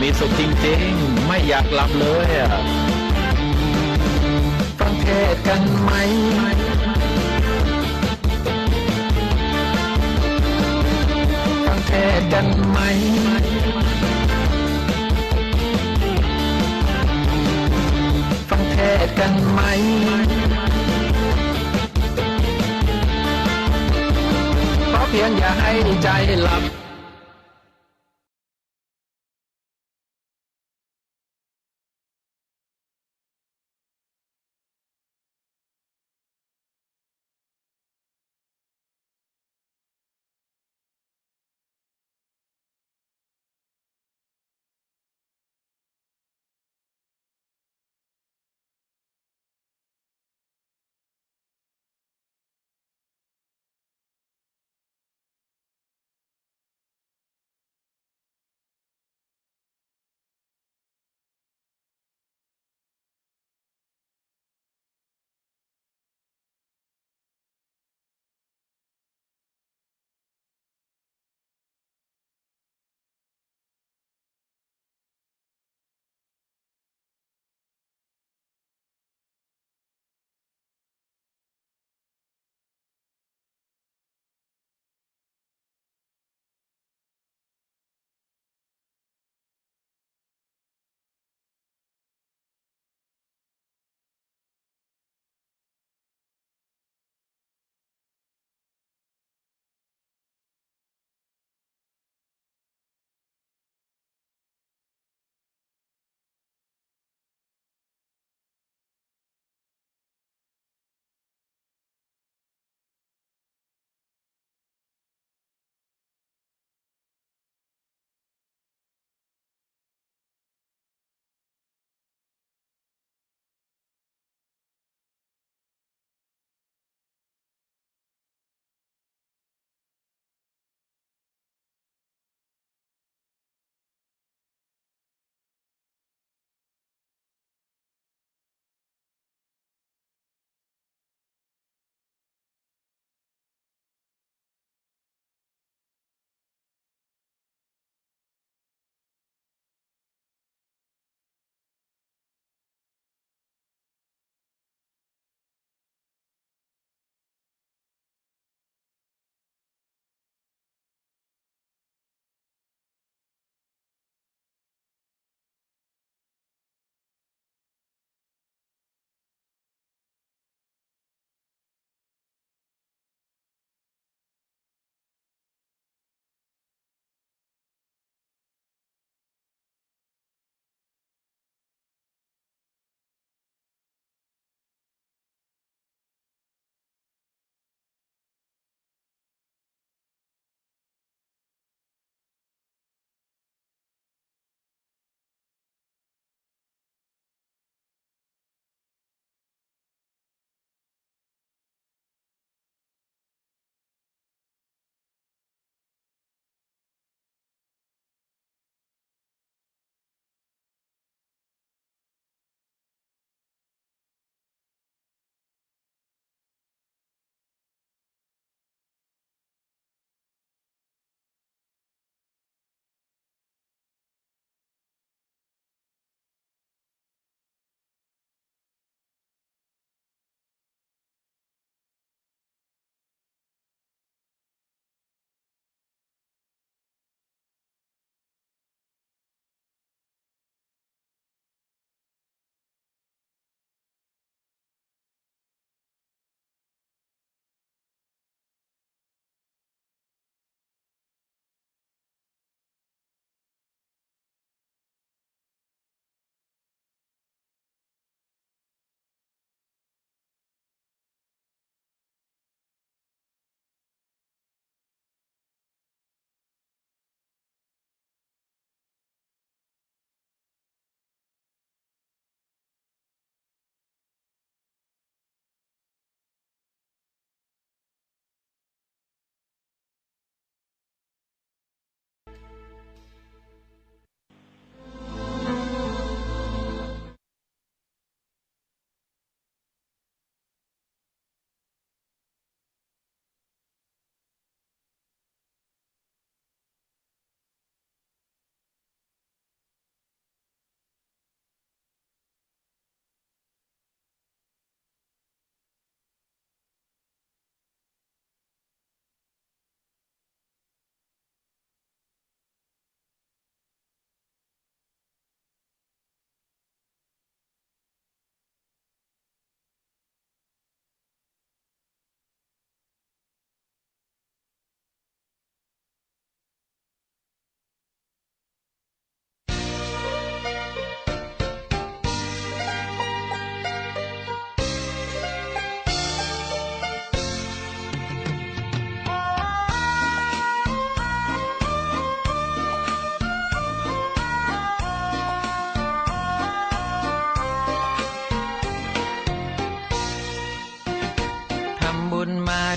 มีสุขจริงๆไม่อยากหลับเลยอ่ะฟังเทศกันไหมฟังเทศกันไหมฟังเทศกันไหมขอเพียงอย่าให้ใจหลับ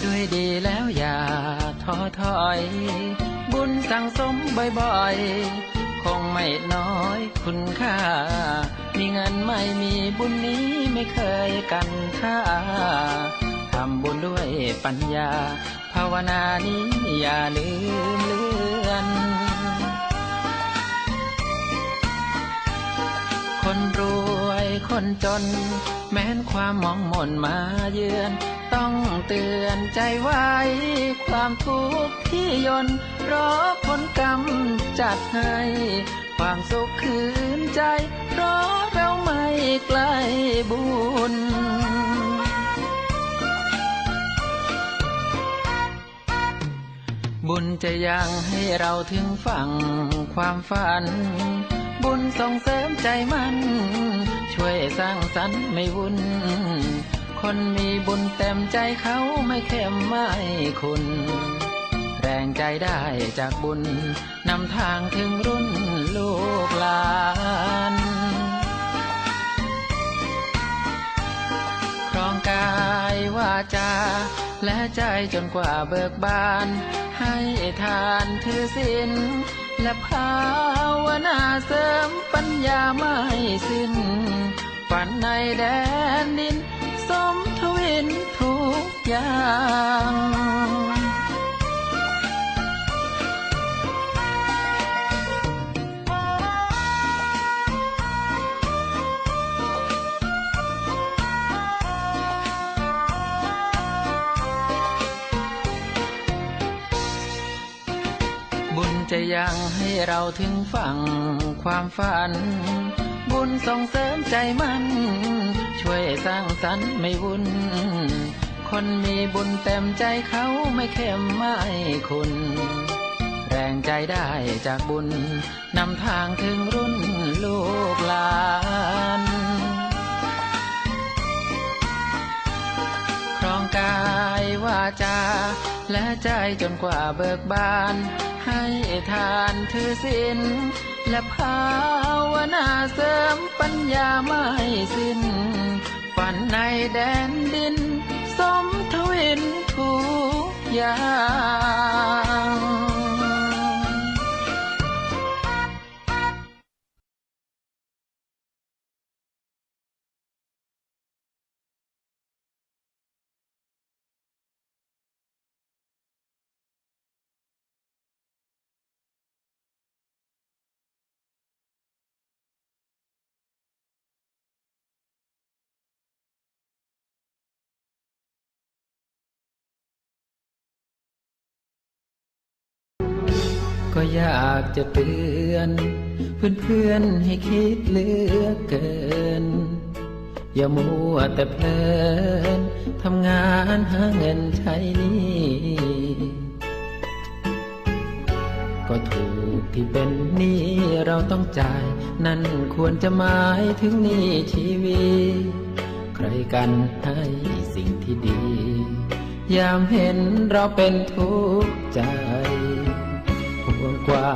ด้วยดีแล้วอย่าท้อถอย บุญสั่งสมบ่อยๆ คงไม่น้อยคุณค่า มีเงินไม่มีบุญนี้ไม่เคยกันค่า ทำบุญด้วยปัญญา ภาวนานี้อย่าลืมเลือน คนรวยคนจน แม้นความมองมนมาเยือน ต้องเตือนใจไว้ ความทุกข์ที่ยนเพราะผลกรรมจัดให้ ความสุขคืนใจ เพราะเราไม่ใกล้บุญ บุญจะยังให้เราถึงฝั่งความฝัน บุญส่งเสริมใจมันช่วยสร้างสรรค์ไม่วุ่น คนมีบุญเต็มใจเขาไม่เข้มไม่คุณ แรงใจได้จากบุญนำทางถึงรุ่นลูกหลานครองกายวาจาและใจจนกว่าเบิกบานให้ทานถือศีลและภาวนาเสริมปัญญาไม่สิ้นฝันในแดนดินสมทวินทุกอย่างบุญจะยังให้เราถึงฝั่งความฝัน บุญส่งเสริมใจมันช่วยสร้างสรรค์ไม่วุ่น คนมีบุญเต็มใจเขาไม่เข้มไม่คุณ แรงใจได้จากบุญนำทางถึงรุ่นลูกหลานครองกายวาจาและใจจนกว่าเบิกบานให้ทานถือศีลและภาวนาเสริมปัญญาไม่สิ้นฝันในแดนดินสมทวินทุกอย่างก็อยากจะเตือนเพื่อนๆให้คิดเหลือเกินอย่ามัวแต่เพลินทำงานหาเงินใช้หนี้ก็ถูกที่เป็นหนี้เราต้องจ่ายนั่นควรจะหมายถึงหนี้ชีวิตใครกันให้สิ่งที่ดียามเห็นเราเป็นทุกข์ใจห่วงกว่า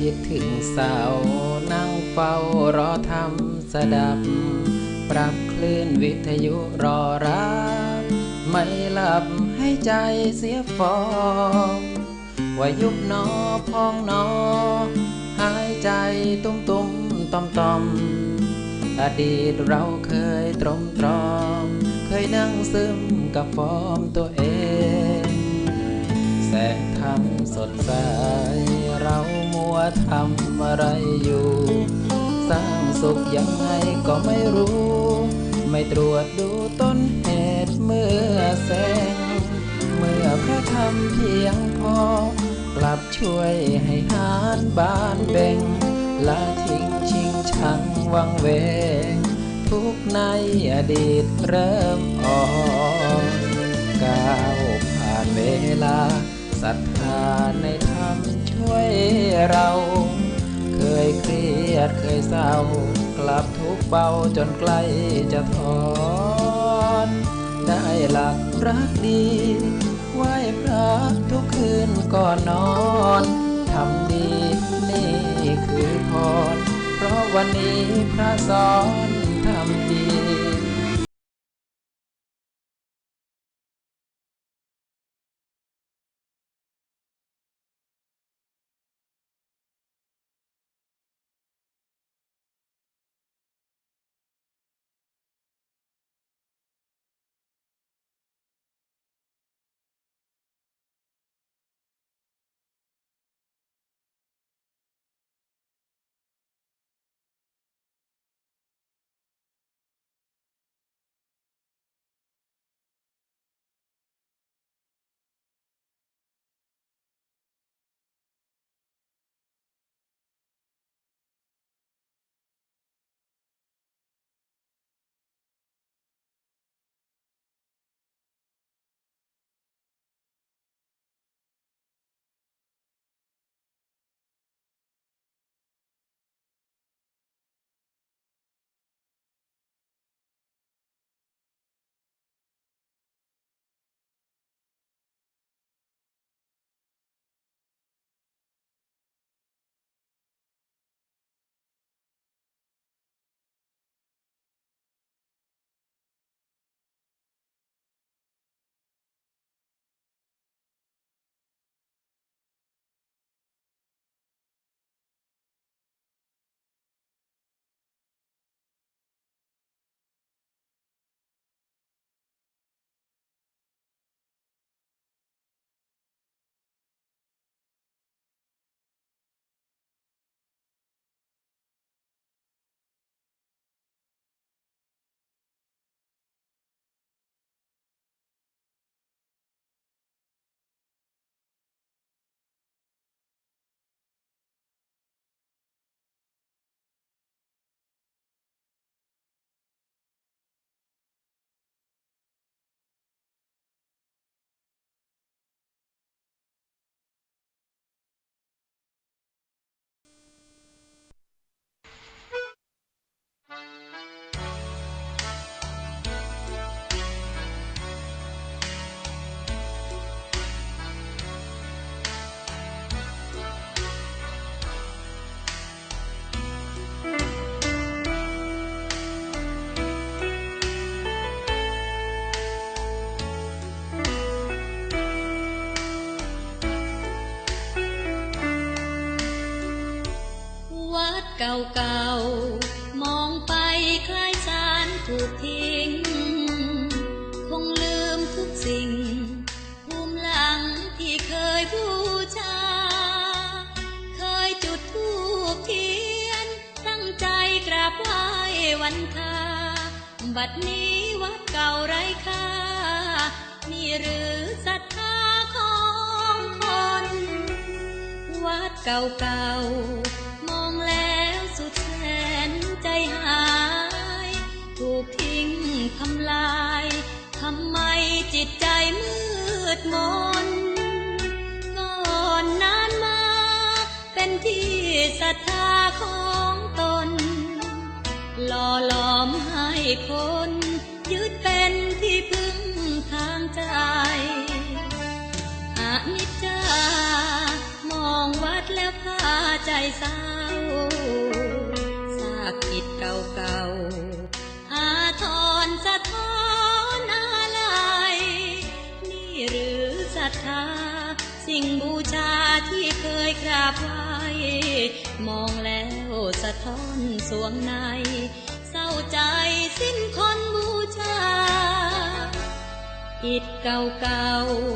คิดถึงสาวนั่งเฝ้ารอทำสดับปรับคลื่นวิทยุรอรับไม่หลับให้ใจเสียฟอมว่ายุบหนอพองหนอหายใจตุ้มตุ้มต่อมต่อมอดีตเราเคยตรมตรอมเคยนั่งซึมกับฟอร์มตัวเองแสงธรรมสดใสเรามัวทำอะไรอยู่สร้างสุขยังไงก็ไม่รู้ไม่ตรวจดูต้นเหตุเมื่อแสงเมื่อพระธรรมเพียงพอกลับช่วยให้หานบานเบ่งละทิ้งชิงชังวังเวงทุกในอดีตเริ่มอ่อนก้าวผ่านเวลาศรัทธาในธรรมช่วยเราเคยเครียดเคยเศร้ากลับทุกเบาจนใกล้จะถอนได้หลักรักดีไหว้พระทุกคืนก่อนนอนทำดีนี่คือพรเพราะวันนี้พระสอนทำดีเก่าๆมองไปคล้ายสารถูกทิ้งคงลืมทุกสิ่งภูมิหลังที่เคยบูชาเคยจุดธูปเทียนตั้งใจกราบไหว้วันคาบัดนี้วัดเก่าไร้ค่านี่หรือศรัทธาของคนวัดเก่าๆมองแล้วสุดแสนใจหายถูกทิ้งทำลายทำไมจิตใจมืดมนก่อนนานมาเป็นที่ศรัทธาของตนหล่อหลอมให้คนยึดเป็นที่พึ่งทางใจอนิจจามองวัดแล้วพา ใจเศร้าซากกิจเก่าๆอาทรสะท้อนอะไรนี่หรือศรัทธาสิ่งบูชาที่เคยกราบไหว้มองแล้วสะท้อนสวงในเศร้าใจสิ้นคนบูชาอิฐเก่า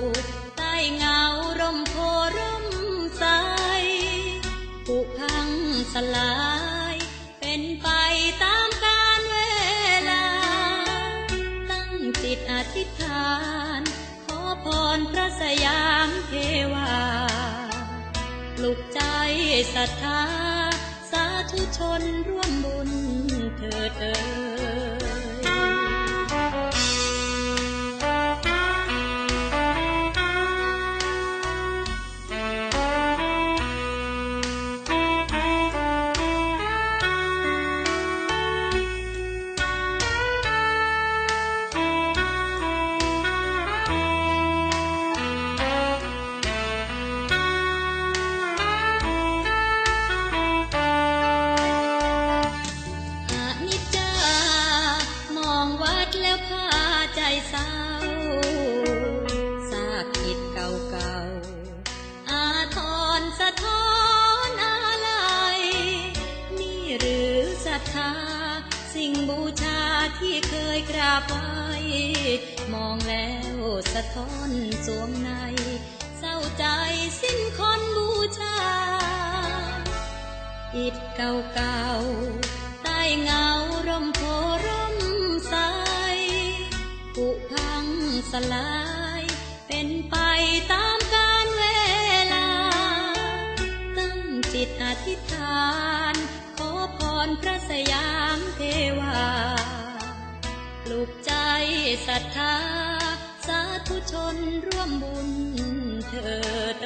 ๆใต้เงาร่มโพร่มใสผุพังสลายเป็นไปตามกาลเวลาตั้งจิตอธิษฐานขอพรพระสยามเทวาปลุกใจศรัทธาสาธุชนร่วมบุญเถิดเอ่เศร้าซากกิจเก่าๆอาทรสะท้อนอะไรนี่หรือศรัทธาสิ่งบูชาที่เคยกราบไหว้มองแล้วสะท้อนสวงในเศร้าใจสิ้นคนบูชาอิฐเก่าๆใต้เงาร่มโพร่มใสผุพังสลายเป็นไปตามกาลเวลาตั้งจิตอธิษฐานขอพรพระสยามเทวาปลุกใจศรัทธาสาธุชนร่วมบุญเถิด